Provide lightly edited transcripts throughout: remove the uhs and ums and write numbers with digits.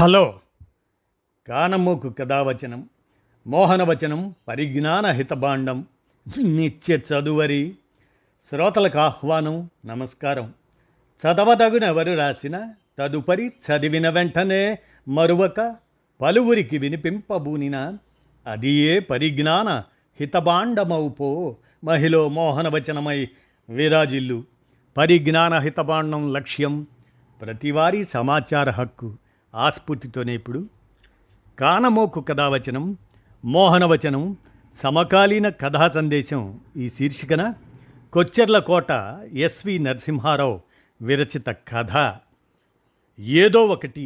Hello. కానమోకు కథావచనం, మోహనవచనం, పరిజ్ఞాన హితభాండం, నిత్య చదువరి. శ్రోతలకు ఆహ్వానం, నమస్కారం. చదవదగునెవరు రాసిన తదుపరి చదివిన వెంటనే మరువక పలువురికి వినిపింపబూనిన అది ఏ పరిజ్ఞాన హితభాండమౌపో మహిళ మోహనవచనమై విరాజిల్లు. పరిజ్ఞాన హితభాండం లక్ష్యం ప్రతివారీ సమాచార హక్కు. ఆస్ఫూర్తితోనే ఇప్పుడు కానమోకు కథావచనం, మోహనవచనం, సమకాలీన కథా సందేశం ఈ శీర్షికన కొచ్చెర్ల కోట ఎస్వి నరసింహారావు విరచిత కథ ఏదో ఒకటి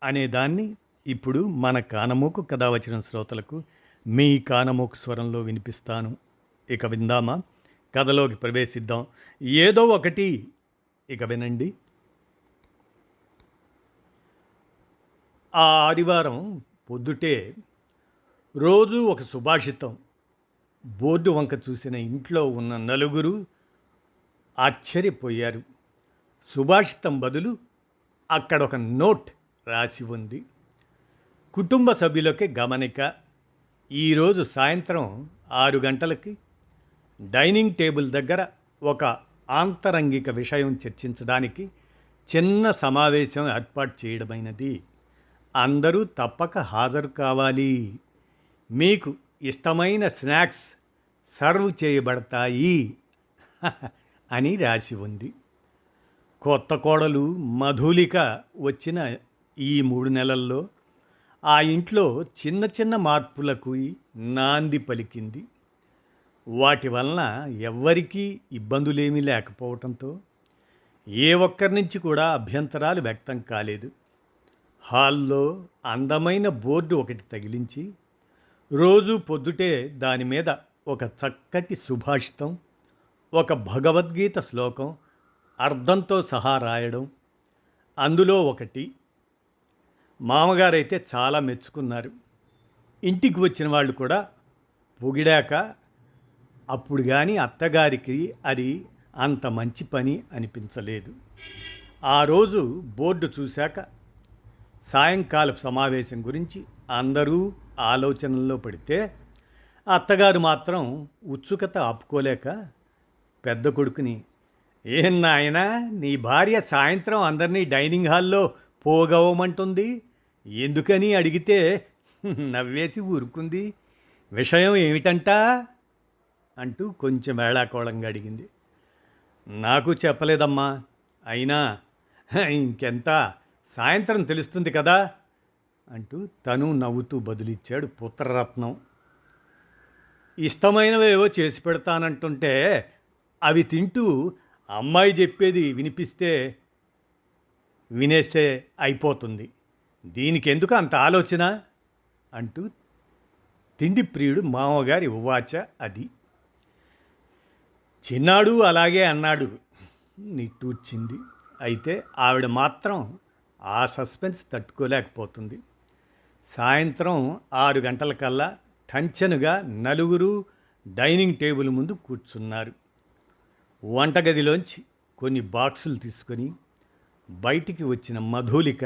అనే దాన్ని ఇప్పుడు మన కానమోకు కథావచనం శ్రోతలకు మీ కానమోకు స్వరంలో వినిపిస్తాను. ఇక విందామా? కథలోకి ప్రవేశిద్దాం. ఏదో ఒకటి ఇక వినండి. ఆ ఆదివారం పొద్దుటే రోజు ఒక సుభాషితం బోర్డు వంక చూసిన ఇంట్లో ఉన్న నలుగురు ఆశ్చర్యపోయారు. సుభాషితం బదులు అక్కడ ఒక నోట్ రాసి ఉంది. కుటుంబ సభ్యులకి గమనిక. ఈరోజు సాయంత్రం 6 గంటలకి డైనింగ్ టేబుల్ దగ్గర ఒక ఆంతరంగిక విషయం చర్చించడానికి చిన్న సమావేశం ఏర్పాటు చేయడమైనది. అందరూ తప్పక హాజరు కావాలి. మీకు ఇష్టమైన స్నాక్స్ సర్వ్ చేయబడతాయి అని రాసి ఉంది. కొత్త కోడలు మధులిక వచ్చిన ఈ 3 నెలల్లో ఆ ఇంట్లో చిన్న చిన్న మార్పులకు నాంది పలికింది. వాటి వలన ఎవ్వరికీ ఇబ్బందులేమీ లేకపోవడంతో ఏ ఒక్కరి నుంచి కూడా అభ్యంతరాలు వ్యక్తం కాలేదు. హాల్లో అందమైన బోర్డు ఒకటి తగిలించి రోజు పొద్దుటే దాని మీద ఒక చక్కటి సుభాషితం, ఒక భగవద్గీత శ్లోకం అర్థంతో సహా రాయడం. అందులో ఒకటి మామగారైతే చాలా మెచ్చుకున్నారు. ఇంటికి వచ్చిన వాళ్ళు కూడా పొగిడాక అప్పుడు కానీ అత్తగారికి అది అంత మంచి పని అనిపించలేదు. ఆ రోజు బోర్డు చూశాక సాయంకాల సమావేశం గురించి అందరూ ఆలోచనల్లో పడితే అత్తగారు మాత్రం ఉత్సుకత ఆపుకోలేక పెద్ద కొడుకుని, ఏం నాయనా, నీ భార్య సాయంత్రం అందరినీ డైనింగ్ హాల్లో పోగవమంటుంది, ఎందుకని అడిగితే నవ్వేసి ఊరుకుంది. విషయం ఏమిటంటా అంటూ కొంచెం వేళాకోళంగా అడిగింది. నాకు చెప్పలేదమ్మా, అయినా ఇంకెంత, సాయంత్రం తెలుస్తుంది కదా అంటూ తను నవ్వుతూ బదులిచ్చాడు పుత్రరత్నం. ఇష్టమైనవేవో చేసి పెడతానంటుంటే అవి తింటూ అమ్మాయి చెప్పేది వినేస్తే అయిపోతుంది. దీనికి ఎందుకు అంత ఆలోచన అంటూ తిండి ప్రియుడు మామగారి ఉవాచ అది. చిన్నాడు అలాగే అన్నాడు నిట్టూర్చింది. అయితే ఆవిడ మాత్రం ఆ సస్పెన్స్ తట్టుకోలేకపోతుంది. సాయంత్రం 6 గంటలకల్లా టంచనుగా నలుగురు డైనింగ్ టేబుల్ ముందు కూర్చున్నారు. వంటగదిలోంచి కొన్ని బాక్సులు తీసుకొని బయటికి వచ్చిన మధులిక,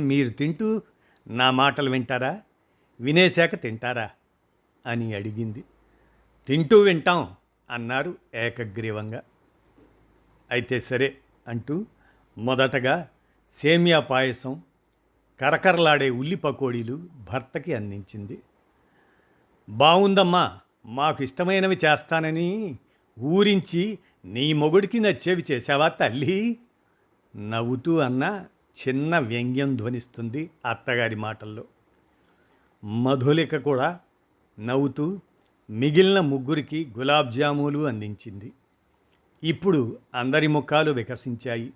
మీరు తింటూ నా మాటలు వింటారా, వినేశాక తింటారా అని అడిగింది. తింటూ వింటాం అన్నారు ఏకగ్రీవంగా. అయితే సరే అంటూ మొదటగా సేమియా పాయసం, కరకరలాడే ఉల్లి పకోడీలు భర్తకి అందించింది. బాగుందమ్మా, మాకు ఇష్టమైనవి చేస్తానని ఊరించి నీ మొగుడికి నచ్చేవి చేశావా తల్లి? నవ్వుతూ అన్న చిన్న వ్యంగ్యం ధ్వనిస్తుంది అత్తగారి మాటల్లో. మధులిక కూడా నవ్వుతూ మిగిలిన ముగ్గురికి గులాబ్ జాములు అందించింది. ఇప్పుడు అందరి ముఖాలు వికసించాయి.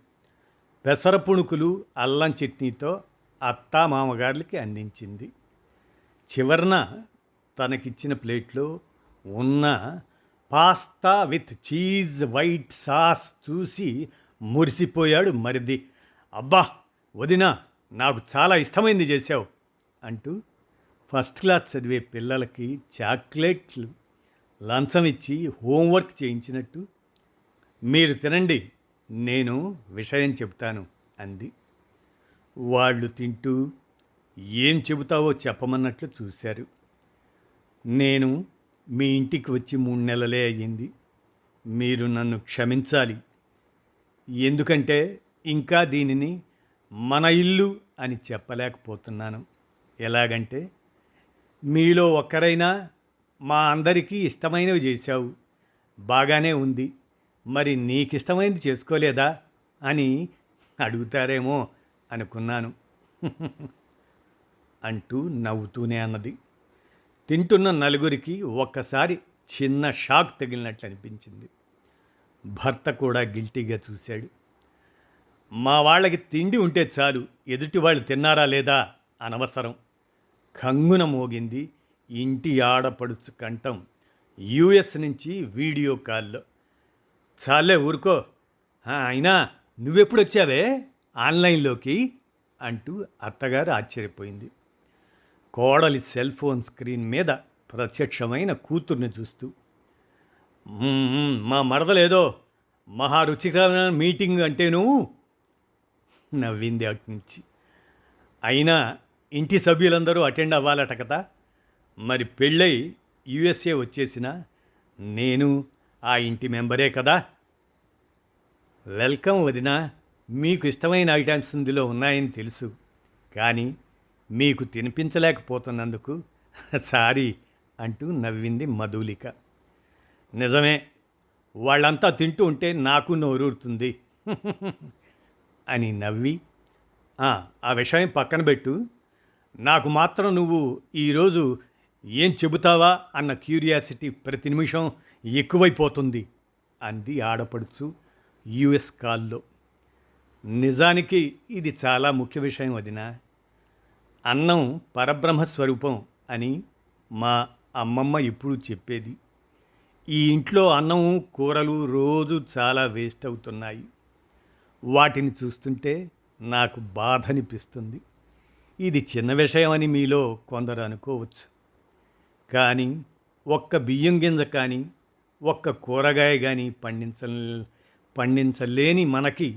పెసర పుణుకులు అల్లం చట్నీతో అత్తా మామగారులకి అందించింది. చివరన తనకిచ్చిన ప్లేట్లో ఉన్న pasta with cheese white sauce చూసి మురిసిపోయాడు మరిది. అబ్బా వదినా, నాకు చాలా ఇష్టమైంది చేశావు అంటూ ఫస్ట్ క్లాస్ చదివే పిల్లలకి చాక్లెట్లు లంచం ఇచ్చి హోంవర్క్ చేయించినట్టు, మీరు తినండి, నేను విషయం చెప్తాను అంది. వాళ్ళు తింటూ ఏం చెబుతావో చెప్పమన్నట్లు చూశారు. నేను మీ ఇంటికి వచ్చి 3 నెలలే అయ్యింది. మీరు నన్ను క్షమించాలి. ఎందుకంటే ఇంకా దీనిని మన ఇల్లు అని చెప్పలేకపోతున్నాను. ఎలాగంటే మీలో ఒక్కరైనా మా అందరికీ ఇష్టమైనవి చేశావు, బాగానే ఉంది, మరి నీకిష్టమైనది చేసుకోలేదా అని అడుగుతారేమో అనుకున్నాను అంటూ నవ్వుతూనే అన్నది. తింటున్న నలుగురికి ఒక్కసారి చిన్న షాక్ తగిలినట్లు అనిపించింది. భర్త కూడా గిల్టీగా చూశాడు. మా వాళ్ళకి తిండి ఉంటే చాలు, ఎదుటి వాళ్ళు తిన్నారా లేదా అనవసరం. కంగున మోగింది ఇంటి ఆడపడుచు కంఠం యుఎస్ నుంచి వీడియో కాల్లో. చాలే ఊరుకో, అయినా నువ్వెప్పుడు వచ్చావే ఆన్లైన్లోకి అంటూ అత్తగారు ఆశ్చర్యపోయింది. కోడలి సెల్ ఫోన్ స్క్రీన్ మీద ప్రత్యక్షమైన కూతుర్ని చూస్తూ, మా మరదలేదో మహా రుచికరమైన మీటింగ్ అంటేను నవ్వింది అట్నుంచి. అయినా ఇంటి సభ్యులందరూ అటెండ్ అవ్వాలట కదా, మరి పెళ్ళై యుఎస్ఏ వచ్చేసిన నేను ఆ ఇంటి మెంబరే కదా. వెల్కమ్ వదినా, మీకు ఇష్టమైన ఐటమ్స్ ఇందులో ఉన్నాయని తెలుసు, కానీ మీకు తినిపించలేకపోతున్నందుకు సారీ అంటూ నవ్వింది మధులిక. నిజమే, వాళ్ళంతా తింటూ ఉంటే నాకు నోరూరుతుంది అని నవ్వి, ఆ విషయం పక్కన పెట్టు, నాకు మాత్రం నువ్వు ఈరోజు ఏం చెబుతావా అన్న క్యూరియాసిటీ ప్రతి నిమిషం ఎక్కువైపోతుంది అంది ఆడపడుచు యుఎస్ కాల్లో. నిజానికి ఇది చాలా ముఖ్య విషయం వదినా. అన్నం పరబ్రహ్మస్వరూపం అని మా అమ్మమ్మ ఎప్పుడూ చెప్పేది. ఈ ఇంట్లో అన్నం కూరలు రోజు చాలా వేస్ట్ అవుతున్నాయి. వాటిని చూస్తుంటే నాకు బాధ అనిపిస్తుంది. ఇది చిన్న విషయం అని మీలో కొందరు అనుకోవచ్చు, కానీ ఒక్క బియ్యం గింజ కానీ ఒక్క కూరగాయ కానీ పండించలేని మనకి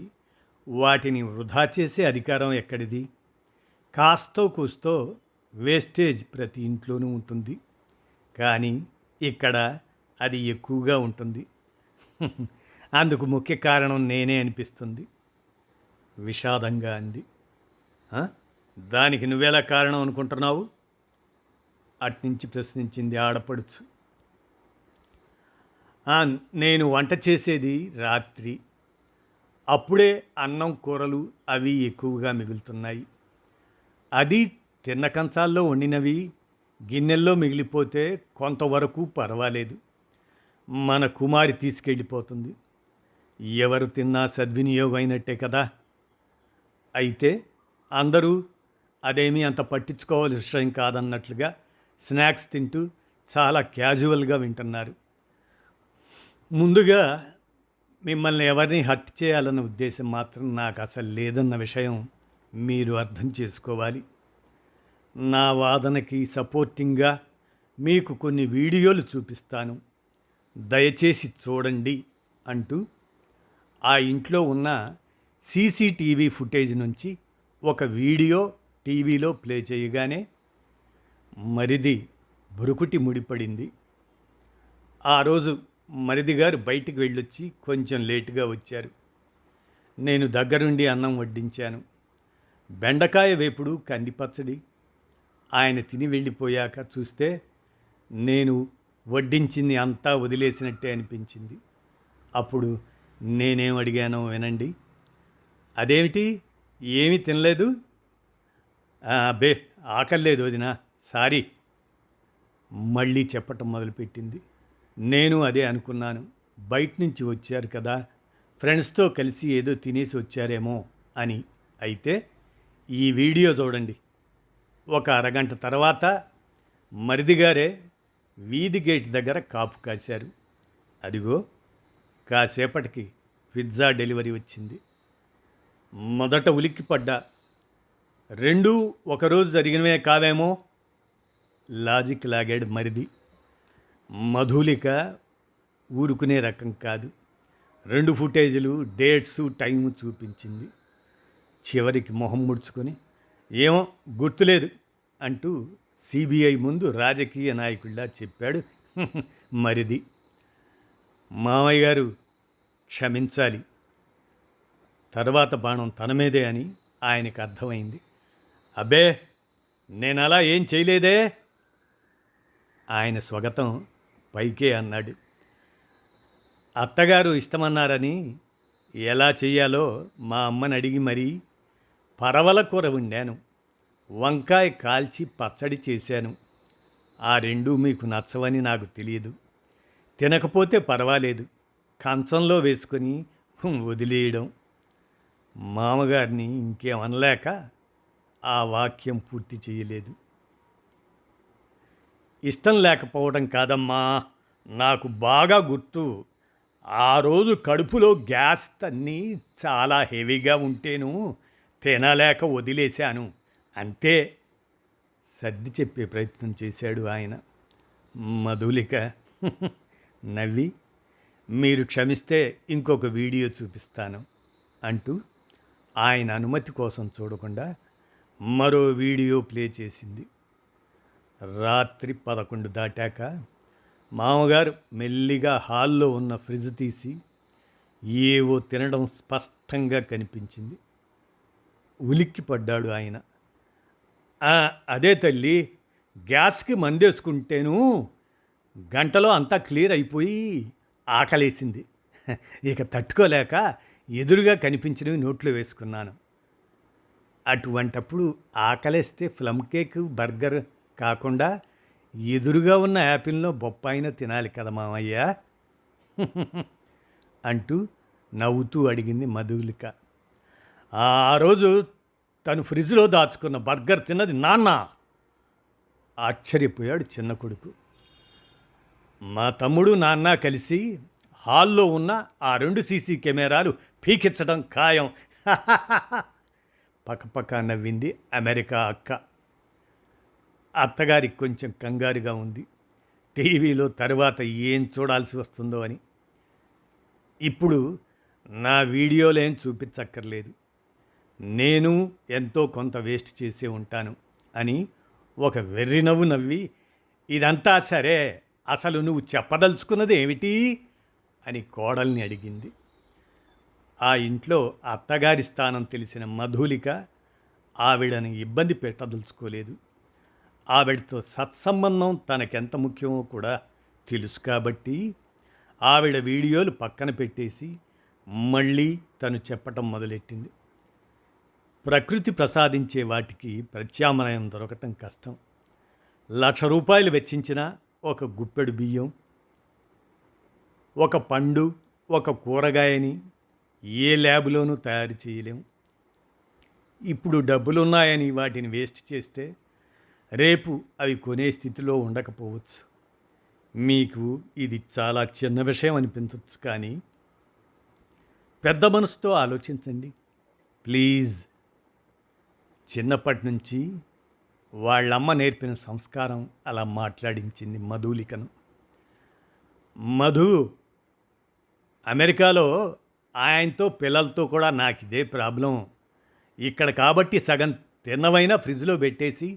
వాటిని వృధా చేసే అధికారం ఎక్కడిది? కాస్తో కూస్తో వేస్టేజ్ ప్రతి ఇంట్లోనూ ఉంటుంది, కానీ ఇక్కడ అది ఎక్కువగా ఉంటుంది. అందుకు ముఖ్య కారణం నేనే అనిపిస్తుంది విషాదంగా అంది. దానికి నువ్వెలా కారణం అనుకుంటున్నావు అట్నుంచి ప్రశ్నించింది ఆడపడుచు. నేను వంట చేసేది రాత్రి, అప్పుడే అన్నం కూరలు అవి ఎక్కువగా మిగులుతున్నాయి. అది తిన్న కంచాల్లో వండినవి గిన్నెల్లో మిగిలిపోతే కొంతవరకు పర్వాలేదు, మన కుమారి తీసుకెళ్ళిపోతుంది. ఎవరు తిన్నా సద్వినియోగం అయినట్టే కదా. అయితే అందరూ అదేమీ అంత పట్టించుకోవాల్సిన విషయం కాదన్నట్లుగా స్నాక్స్ తింటూ చాలా క్యాజువల్గా వింటున్నారు. ముందుగా మిమ్మల్ని ఎవరిని హర్ట్ చేయాలన్న ఉద్దేశం మాత్రం నాకు అసలు లేదన్న విషయం మీరు అర్థం చేసుకోవాలి. నా వాదనకి సపోర్టింగ్గా మీకు కొన్ని వీడియోలు చూపిస్తాను, దయచేసి చూడండి అంటూ ఆ ఇంట్లో ఉన్న సీసీటీవీ ఫుటేజ్ నుంచి ఒక వీడియో టీవీలో ప్లే చేయగానే మరిది బురుకుటి ముడిపడింది. ఆ రోజు మరిది గారు బయటికి వెళ్ళొచ్చి కొంచెం లేటుగా వచ్చారు. నేను దగ్గరుండి అన్నం వడ్డించాను. బెండకాయ వేపుడు, కందిపచ్చడి. ఆయన తిని వెళ్ళిపోయాక చూస్తే నేను వడ్డించింది అంతా వదిలేసినట్టే అనిపించింది. అప్పుడు నేనేం అడిగానో వినండి. అదేమిటి, ఏమీ తినలేదు? అబ్బే, ఆకలేదు వదినా, సారీ మళ్ళీ చెప్పటం మొదలుపెట్టింది. నేను అదే అనుకున్నాను. బయట నుంచి వచ్చారు కదా, ఫ్రెండ్స్తో కలిసి ఏదో తినేసి వచ్చారేమో అని. అయితే ఈ వీడియో చూడండి. ఒక అరగంట తర్వాత మరిదిగారే వీధి గేట్ దగ్గర కాపు కాశారు. అదిగో కాసేపటికి పిజ్జా డెలివరీ వచ్చింది. మొదట ఉలిక్కిపడ్డా. రెండూ ఒకరోజు జరిగినవే కావేమో లాజిక్ లాగాడు మరిది. మధులిక ఊరుకునే రకం కాదు. 2 ఫుటేజీలు, డేట్సు, టైము చూపించింది. చివరికి మొహం ముడుచుకొని ఏమో గుర్తులేదు అంటూ సిబిఐ ముందు రాజకీయ నాయకుడిలా చెప్పాడు మరిది. మామయ్య గారు క్షమించాలి, తర్వాత బాణం తన మీదే అని ఆయనకు అర్థమైంది. అబ్బే, నేను అలా ఏం చేయలేదే. ఆయన స్వగతం పైకే అన్నాడు. అత్తగారు ఇష్టమన్నారని ఎలా చెయ్యాలో మా అమ్మని అడిగి మరీ పరవల కూర వండాను, వంకాయ కాల్చి పచ్చడి చేశాను. ఆ రెండూ మీకు నచ్చవని నాకు తెలియదు. తినకపోతే పర్వాలేదు, కంచంలో వేసుకొని వదిలేయడం. మామగారిని ఇంకేమనలేక ఆ వాక్యం పూర్తి చేయలేదు. ఇష్టం లేకపోవడం కాదమ్మా, నాకు బాగా గుర్తు. ఆ రోజు కడుపులో గ్యాస్ తన్ని చాలా హెవీగా ఉంటేను తినలేక వదిలేశాను అంతే. సర్ది చెప్పే ప్రయత్నం చేశాడు ఆయన. మధులిక నవ్వి, మీరు క్షమిస్తే ఇంకొక వీడియో చూపిస్తాను అంటూ ఆయన అనుమతి కోసం చూడకుండా మరో వీడియో ప్లే చేసింది. రాత్రి 11 దాటాక మామగారు మెల్లిగా హాల్లో ఉన్న ఫ్రిడ్జ్ తీసి ఏవో తినడం స్పష్టంగా కనిపించింది. ఉలిక్కిపడ్డాడు ఆయన. అదే తల్లి, గ్యాస్కి మందేసుకుంటేను గంటలో అంతా క్లియర్ అయిపోయి ఆకలేసింది. ఇక తట్టుకోలేక ఎదురుగా కనిపించినవి నోట్లో వేసుకున్నాను. అటువంటప్పుడు ఆకలేస్తే ప్లమ్ కేక్, బర్గర్ కాకుండా ఎదురుగా ఉన్న యాపిల్నో బొప్పాయినో తినాలి కదా మామయ్య అంటూ నవ్వుతూ అడిగింది మధులిక. ఆ రోజు తను ఫ్రిడ్జ్లో దాచుకున్న బర్గర్ తిన్నది నాన్న. ఆశ్చర్యపోయాడు చిన్న కొడుకు. మా తమ్ముడు నాన్న కలిసి హాల్లో ఉన్న ఆ 2 సీసీ కెమెరాలు పీకించడం ఖాయం పక్కపక్క నవ్వింది అమెరికా అక్క. అత్తగారికి కొంచెం కంగారుగా ఉంది, టీవీలో తరువాత ఏం చూడాల్సి వస్తుందో అని. ఇప్పుడు నా వీడియోలేం చూపించక్కర్లేదు, నేను ఎంతో కొంత వేస్ట్ చేసే ఉంటాను అని ఒక వెర్రి నవ్వు నవ్వి, ఇదంతా సరే, అసలు నువ్వు చెప్పదలుచుకున్నది ఏమిటి అని కోడల్ని అడిగింది. ఆ ఇంట్లో అత్తగారి స్థానం తెలిసిన మధులిక ఆవిడని ఇబ్బంది పెట్టదలుచుకోలేదు. ఆవిడతో సత్సంబంధం తనకెంత ముఖ్యమో కూడా తెలుసు కాబట్టి ఆవిడ వీడియోలు పక్కన పెట్టేసి మళ్ళీ తను చెప్పటం మొదలెట్టింది. ప్రకృతి ప్రసాదించే వాటికి ప్రత్యామ్నాయం దొరకటం కష్టం. 1,00,000 రూపాయలు వెచ్చించిన ఒక గుప్పెడు బియ్యం, ఒక పండు, ఒక కూరగాయని ఏ ల్యాబ్లోనూ తయారు చేయలేం. ఇప్పుడు డబ్బులున్నాయని వాటిని వేస్ట్ చేస్తే రేపు అవి కొనే స్థితిలో ఉండకపోవచ్చు. మీకు ఇది చాలా చిన్న విషయం అనిపించవచ్చు, కానీ పెద్ద మనసుతో ఆలోచించండి ప్లీజ్. చిన్నప్పటి నుంచి వాళ్ళమ్మ నేర్పిన సంస్కారం అలా మాట్లాడించింది మధులికను. మధు, అమెరికాలో ఆయనతో పిల్లలతో కూడా నాకు ఇదే ప్రాబ్లం. ఇక్కడ కాబట్టి సగం తిన్నవైనా ఫ్రిడ్జ్లో పెట్టేసి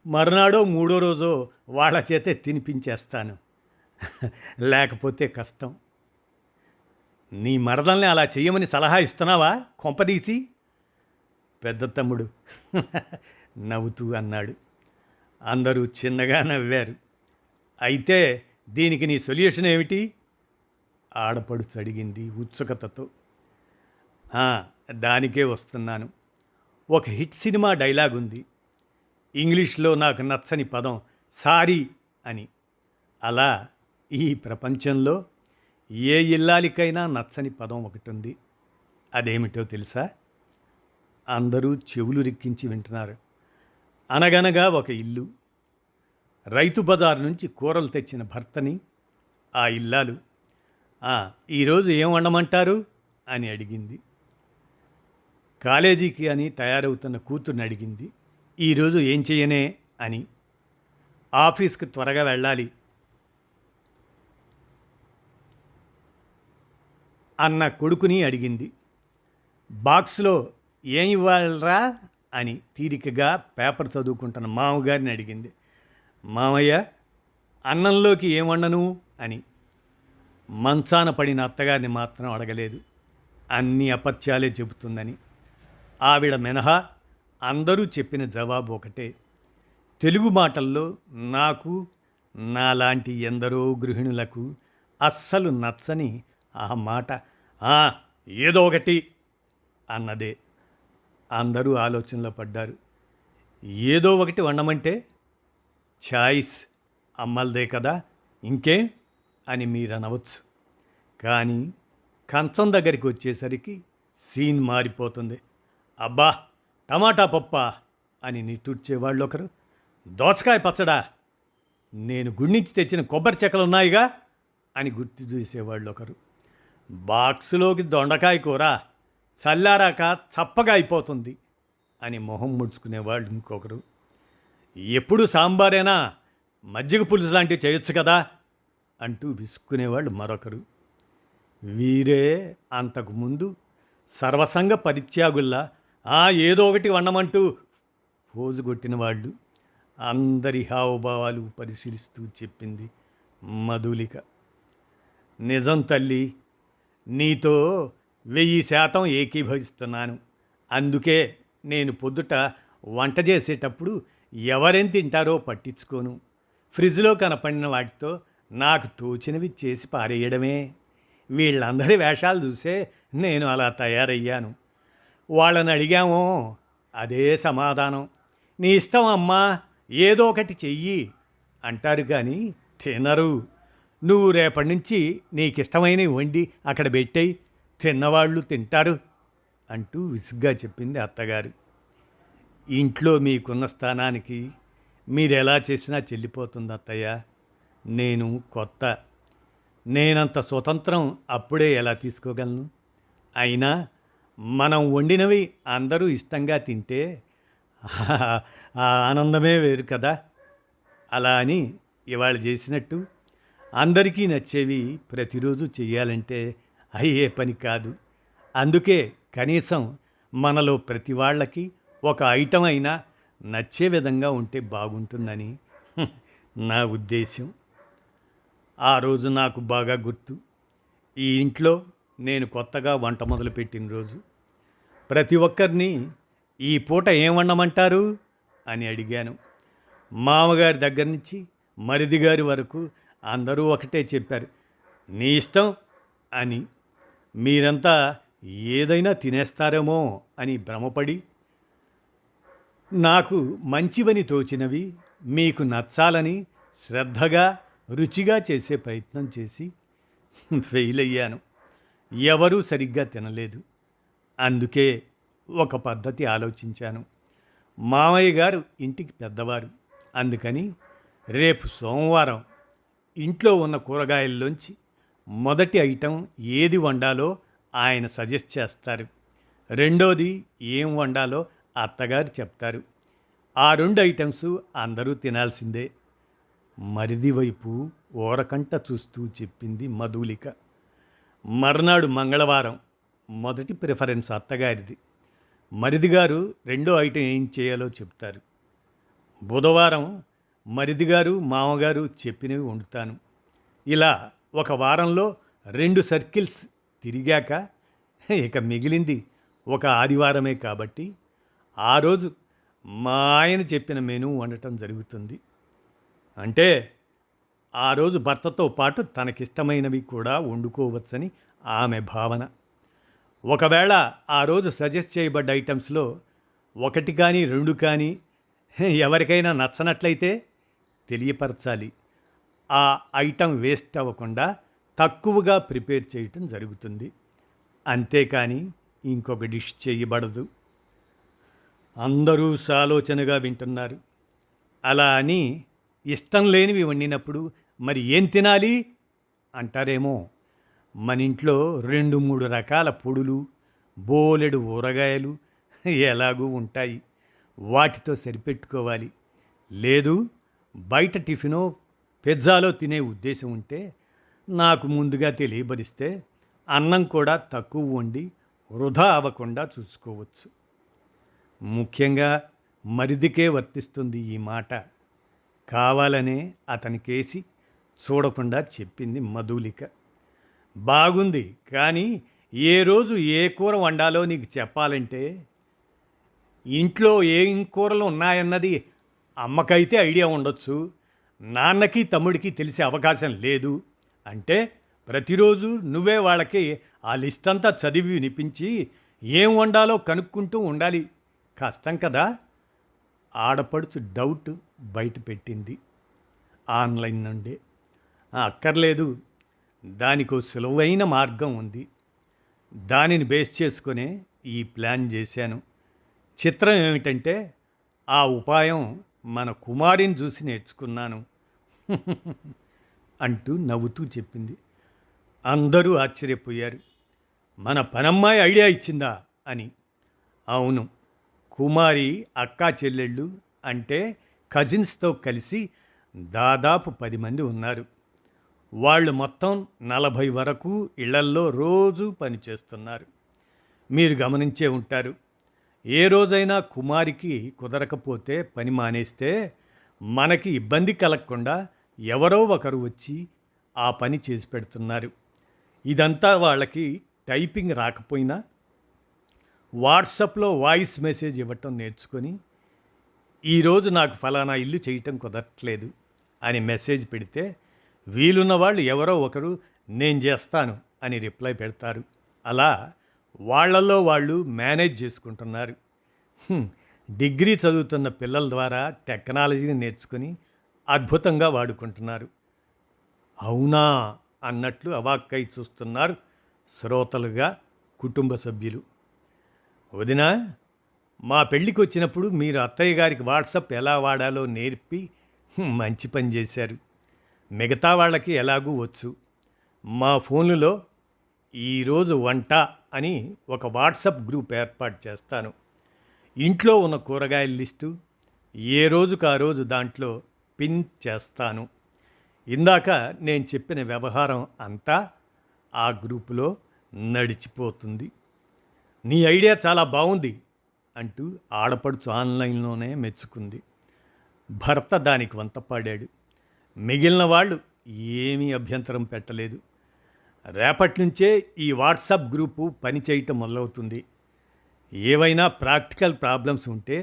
మరునాడో 3వ రోజో వాళ్ళ చేతే తినిపించేస్తాను, లేకపోతే కష్టం. నీ మరదల్ని అలా చెయ్యమని సలహా ఇస్తున్నావా కొంపదీసి? పెద్ద తమ్ముడు నవ్వుతూ అన్నాడు. అందరూ చిన్నగా నవ్వారు. అయితే దీనికి నీ సొల్యూషన్ ఏమిటి? ఆడపడుచు అడిగింది ఉత్సుకతతో. దానికే వస్తున్నాను. ఒక హిట్ సినిమా డైలాగ్ ఉంది, ఇంగ్లీష్లో నాకు నచ్చని పదం సారీ అని. అలా ఈ ప్రపంచంలో ఏ ఇల్లాలికైనా నచ్చని పదం ఒకటి ఉంది. అదేమిటో తెలుసా? అందరూ చెవులు రిక్కించి వింటున్నారు. అనగనగా ఒక ఇల్లు, రైతు బజారు నుంచి కూరలు తెచ్చిన భర్తని ఆ ఇల్లాలు, ఈరోజు ఏం వండమంటారు అని అడిగింది. కాలేజీకి అని తయారవుతున్న కూతుర్ని అడిగింది, ఈరోజు ఏం చెయ్యనే అని. ఆఫీస్కి త్వరగా వెళ్ళాలి అన్న కొడుకుని అడిగింది. బాక్స్లో ఏం ఇవ్వాలరా అని తీరికగా పేపర్ చదువుకుంటున్న మామగారిని అడిగింది. మామయ్య, అన్నంలోకి ఏం వండను అని. మంచాన పడిన అత్తగారిని మాత్రం అడగలేదు. అన్ని అపత్యాలే చెబుతుందని. ఆవిడ మినహా అందరూ చెప్పిన జవాబు ఒకటే. తెలుగు మాటల్లో నాకు, నాలాంటి ఎందరో గృహిణులకు అస్సలు నచ్చని ఆ మాట "ఆ, ఏదో ఒకటి" అన్నదే. అందరూ ఆలోచనలో పడ్డారు. ఏదో ఒకటి వండమంటే ఛాయిస్ అమ్మలదే కదా, ఇంకేం అని మీరు అనవచ్చు. కానీ కంచం దగ్గరికి వచ్చేసరికి సీన్ మారిపోతుంది. అబ్బా, టమాటా పప్పా అని నిట్టూర్చేవాళ్ళు ఒకరు. దోసకాయ పచ్చడా, నేను గుడి తెచ్చిన కొబ్బరి చెక్కలు ఉన్నాయిగా అని గుర్తు చూసేవాళ్ళు ఒకరు. బాక్సులోకి దొండకాయ కూర చల్లారాక చప్పగా అయిపోతుంది అని మొహం ముడుచుకునేవాళ్ళు ఇంకొకరు. ఎప్పుడు సాంబారేనా, మజ్జిగ పులుసు లాంటివి చేయొచ్చు కదా అంటూ విసుక్కునేవాళ్ళు మరొకరు. వీరే అంతకుముందు సర్వసంగ పరిత్యాగుల్లా ఏదో ఒకటి వండమంటూ ఫోజు కొట్టిన వాళ్ళు. అందరి హావభావాలు పరిశీలిస్తూ చెప్పింది మధులిక. నిజం తల్లి, నీతో 1000% ఏకీభవిస్తున్నాను. అందుకే నేను పొద్దుట వంట చేసేటప్పుడు ఎవరేం తింటారో పట్టించుకోను. ఫ్రిడ్జ్లో కనపడిన వాటితో నాకు తోచినవి చేసి పారేయడమే. వీళ్ళందరి వేషాలు చూసే నేను అలా తయారయ్యాను. వాళ్ళని అడిగామో అదే సమాధానం. నీ ఇష్టం అమ్మా, ఏదో ఒకటి చెయ్యి అంటారు కానీ తినరు. నువ్వు రేపటి నుంచి నీకిష్టమైనవి వండి అక్కడ పెట్టేయి, తిన్నవాళ్ళు తింటారు అంటూ విసుగ్గా చెప్పింది అత్తగారు. ఇంట్లో మీకున్న స్థానానికి మీరెలా చేసినా చెల్లిపోతుంది అత్తయ్య. నేను కొత్త, నేనంత స్వతంత్రం అప్పుడే ఎలా తీసుకోగలను? అయినా మనం వండినవి అందరూ ఇష్టంగా తింటే ఆ ఆనందమే వేరు కదా. అలా అని ఇవాళ చేసినట్టు అందరికీ నచ్చేవి ప్రతిరోజు చెయ్యాలంటే అయ్యే పని కాదు. అందుకే కనీసం మనలో ప్రతి వాళ్ళకి ఒక ఐటమ్ అయినా నచ్చే విధంగా ఉంటే బాగుంటుందని నా ఉద్దేశం. ఆ రోజు నాకు బాగా గుర్తు. ఈ ఇంట్లో నేను కొత్తగా వంట మొదలుపెట్టిన రోజు. ప్రతి ఒక్కరిని ఈ పూట ఏం వండమంటారు అని అడిగాను. మామగారి దగ్గర నుంచి మరిది గారి వరకు అందరూ ఒకటే చెప్పారు, నీ ఇష్టం అని. మీరంతా ఏదైనా తినేస్తారేమో అని భ్రమపడి నాకు మంచివని తోచినవి మీకు నచ్చాలని శ్రద్ధగా రుచిగా చేసే ప్రయత్నం చేసి ఫెయిల్ అయ్యాను. ఎవరూ సరిగ్గా తినలేదు. అందుకే ఒక పద్ధతి ఆలోచించాను. మామయ్య గారు ఇంటికి పెద్దవారు. అందుకని రేపు సోమవారం ఇంట్లో ఉన్న కూరగాయల్లోంచి మొదటి ఐటెం ఏది వండాలో ఆయన సజెస్ట్ చేస్తారు. రెండోది ఏం వండాలో అత్తగారు చెప్తారు. ఆ 2 ఐటమ్స్ అందరూ తినాల్సిందే. మరిది వైపు ఓరకంట చూస్తూ చెప్పింది మధులిక. మర్నాడు మంగళవారం మొదటి ప్రిఫరెన్స్ అత్తగారిది. మరిదిగారు రెండో ఐటెం ఏం చేయాలో చెప్తారు. బుధవారం మరిదిగారు మామగారు చెప్పినవి వండుతాను. ఇలా ఒక వారంలో 2 సర్కిల్స్ తిరిగాక ఇక మిగిలింది ఒక ఆదివారమే కాబట్టి ఆ రోజు మా ఆయన చెప్పిన మెనూ వండటం జరుగుతుంది. అంటే ఆ రోజు భర్తతో పాటు తనకిష్టమైనవి కూడా వండుకోవచ్చని ఆమె భావన. ఒకవేళ ఆ రోజు సజెస్ట్ చేయబడ్డ ఐటమ్స్లో 1 కానీ 2 కానీ ఎవరికైనా నచ్చనట్లయితే తెలియపరచాలి. ఆ ఐటమ్ వేస్ట్ అవ్వకుండా తక్కువగా ప్రిపేర్ చేయటం జరుగుతుంది. అంతేకాని ఇంకొక డిష్ చేయబడదు. అందరూ సాలోచనగా వింటున్నారు. అలా అని ఇష్టం లేనివి వండినప్పుడు మరి ఏం తినాలి అంటారేమో. మన ఇంట్లో 2-3 రకాల పొడులు, బోలెడు ఊరగాయలు ఎలాగూ ఉంటాయి. వాటితో సరిపెట్టుకోవాలి. లేదు బయట టిఫినో పిజ్జాలో తినే ఉద్దేశం ఉంటే నాకు ముందుగా తెలియబరిస్తే అన్నం కూడా తక్కువ వండి వృధా అవ్వకుండా చూసుకోవచ్చు. ముఖ్యంగా మరిదికే వర్తిస్తుంది ఈ మాట. కావాలనే అతనికేసి చూడకుండా చెప్పింది మధులిక. బాగుంది, కానీ ఏ రోజు ఏ కూర వండాలో నీకు చెప్పాలంటే ఇంట్లో ఏం కూరలు ఉన్నాయన్నది అమ్మకైతే ఐడియా ఉండొచ్చు, నాన్నకి తమ్ముడికి తెలిసే అవకాశం లేదు. అంటే ప్రతిరోజు నువ్వే వాళ్ళకి ఆ లిస్ట్ అంతా చదివి వినిపించి ఏం వండాలో కనుక్కుంటూ ఉండాలి. కష్టం కదా. ఆడపడుచు డౌట్ బయట పెట్టింది ఆన్లైన్ నుండే. అక్కర్లేదు, దానికో సులువైన మార్గం ఉంది. దానిని బేస్ చేసుకునే ఈ ప్లాన్ చేశాను. చిత్రం ఏమిటంటే ఆ ఉపాయం మన కుమారిని చూసి నేర్చుకున్నాను అంటూ నవ్వుతూ చెప్పింది. అందరూ ఆశ్చర్యపోయారు. మన పనమ్మాయి ఐడియా ఇచ్చిందా అని. అవును, కుమారి అక్కా చెల్లెళ్ళు అంటే కజిన్స్తో కలిసి దాదాపు 10 మంది ఉన్నారు. వాళ్ళు మొత్తం 40 వరకు ఇళ్లల్లో రోజు పనిచేస్తున్నారు. మీరు గమనించే ఉంటారు, ఏ రోజైనా కుమారికి కుదరకపోతే పని మానేస్తే మనకి ఇబ్బంది కలగకుండా ఎవరో ఒకరు వచ్చి ఆ పని చేసి పెడుతున్నారు. ఇదంతా వాళ్ళకి టైపింగ్ రాకపోయినా వాట్సాప్లో వాయిస్ మెసేజ్ ఇవ్వటం నేర్చుకొని, ఈరోజు నాకు ఫలానా ఇల్లు చేయటం కుదరట్లేదు అని మెసేజ్ పెడితే వీలున్న వాళ్ళు ఎవరో ఒకరు నేను చేస్తాను అని రిప్లై పెడతారు. అలా వాళ్ళల్లో వాళ్ళు మేనేజ్ చేసుకుంటున్నారు. డిగ్రీ చదువుతున్న పిల్లల ద్వారా టెక్నాలజీని నేర్చుకుని అద్భుతంగా వాడుకుంటున్నారు. అవునా అన్నట్లు అవాక్కై చూస్తున్నారు శ్రోతలుగా కుటుంబ సభ్యులు. వదినా, మా పెళ్ళికి వచ్చినప్పుడు మీరు అత్తయ్య గారికి వాట్సాప్ ఎలా వాడాలో నేర్పి మంచి పని చేశారు. మిగతా వాళ్ళకి ఎలాగూ వచ్చు. మా ఫోన్లలో ఈరోజు వంట అని ఒక వాట్సాప్ గ్రూప్ ఏర్పాటు చేస్తాను. ఇంట్లో ఉన్న కూరగాయల లిస్టు ఏ రోజుకు ఆ రోజు దాంట్లో పిన్ చేస్తాను. ఇందాక నేను చెప్పిన వ్యవహారం అంతా ఆ గ్రూపులో నడిచిపోతుంది. నీ ఐడియా చాలా బాగుంది అంటూ ఆడపడుచు ఆన్లైన్లోనే మెచ్చుకుంది. భర్త దానికి వంతపాడాడు. మిగిలిన వాళ్ళు ఏమీ అభ్యంతరం పెట్టలేదు. రేపటి నుంచే ఈ వాట్సాప్ గ్రూపు పనిచేయటం మొదలవుతుంది. ఏవైనా ప్రాక్టికల్ ప్రాబ్లమ్స్ ఉంటే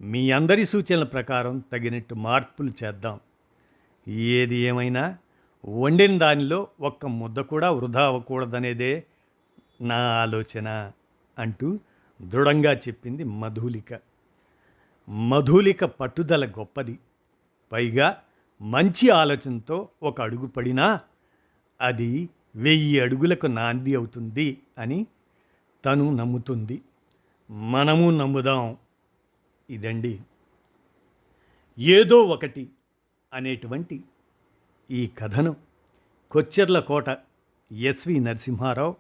మీ అందరి సూచనల ప్రకారం తగినట్టు మార్పులు చేద్దాం. ఏది ఏమైనా వండిన దానిలో ఒక్క ముద్ద కూడా వృధా అవ్వకూడదనేదే నా ఆలోచన అంటూ దృఢంగా చెప్పింది మధులిక. మధులిక పట్టుదల గొప్పది. పైగా మంచి ఆలోచనతో ఒక అడుగు పడినా అది 1000 అడుగులకు నాంది అవుతుంది అని తను నమ్ముతుంది. మనము నమ్ముదాం. ఇదండి ఏదో ఒకటి అనేటువంటి ఈ కథను కొచ్చెర్లకోట ఎస్వి నరసింహారావు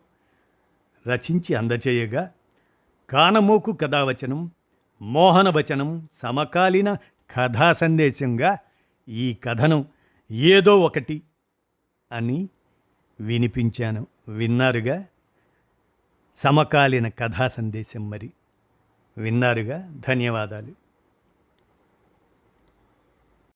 రచించి అందచేయగా, కానమోకు కథావచనం, మోహనవచనం సమకాలీన కథా సందేశంగా ఈ కథను ఏదో ఒకటి అని వినిపించాను. విన్నారుగా, సమకాలీన కథా సందేశం. మరి విన్నారుగా. ధన్యవాదాలు.